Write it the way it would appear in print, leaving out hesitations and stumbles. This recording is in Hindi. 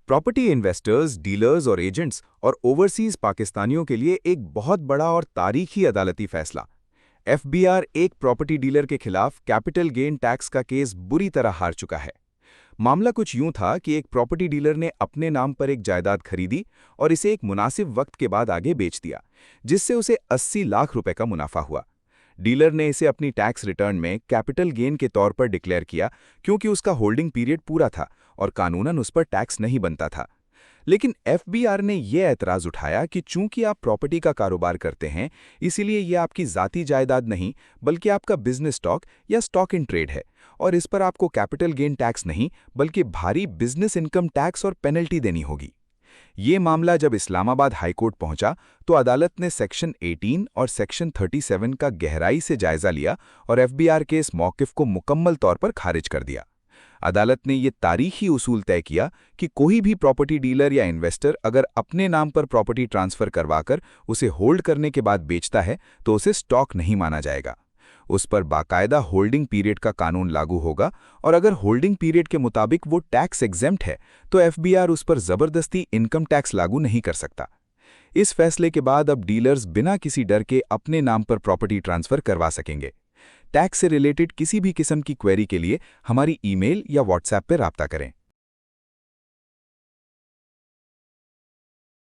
प्रॉपर्टी इन्वेस्टर्स, डीलर्स और एजेंट्स और ओवरसीज पाकिस्तानियों के लिए एक बहुत बड़ा और तारीखी अदालती फैसला। एफबीआर एक प्रॉपर्टी डीलर के खिलाफ कैपिटल गेन टैक्स का केस बुरी तरह हार चुका है। मामला कुछ यूं था कि एक प्रॉपर्टी डीलर ने अपने नाम पर एक जायदाद खरीदी और इसे एक मुनासिब वक्त के बाद आगे बेच दिया, जिससे उसे 80 लाख रुपए का मुनाफा हुआ। डीलर ने इसे अपनी टैक्स रिटर्न में कैपिटल गेन के तौर पर डिक्लेयर किया, क्योंकि उसका होल्डिंग पीरियड पूरा था और कानूनन उस पर टैक्स नहीं बनता था। लेकिन एफबीआर ने यह ऐतराज उठाया कि चूंकि आप प्रॉपर्टी का कारोबार करते हैं, इसीलिए यह आपकी ज़ाती जायदाद नहीं बल्कि आपका बिजनेस स्टॉक या स्टॉक इन ट्रेड है, और इस पर आपको कैपिटल गेन टैक्स नहीं बल्कि भारी बिजनेस इनकम टैक्स और पेनल्टी देनी होगी। ये मामला जब इस्लामाबाद हाईकोर्ट पहुंचा तो अदालत ने सेक्शन 18 और सेक्शन 37 का गहराई से जायजा लिया और एफबीआर के इस मौक़िफ़ को मुकम्मल तौर पर खारिज कर दिया। अदालत ने ये तारीखी उसूल तय किया कि कोई भी प्रॉपर्टी डीलर या इन्वेस्टर अगर अपने नाम पर प्रॉपर्टी ट्रांसफ़र करवाकर उसे होल्ड करने के बाद बेचता है तो उसे स्टॉक नहीं माना जाएगा। उस पर बाकायदा होल्डिंग पीरियड का कानून लागू होगा, और अगर होल्डिंग पीरियड के मुताबिक वो टैक्स एग्जेम्प्ट है तो एफबीआर उस पर ज़बरदस्ती इनकम टैक्स लागू नहीं कर सकता। इस फैसले के बाद अब डीलर्स बिना किसी डर के अपने नाम पर प्रॉपर्टी ट्रांसफ़र करवा सकेंगे। टैक्स से रिलेटेड किसी भी किस्म की क्वेरी के लिए हमारी ईमेल या व्हाट्सएप पर राब्ता करें।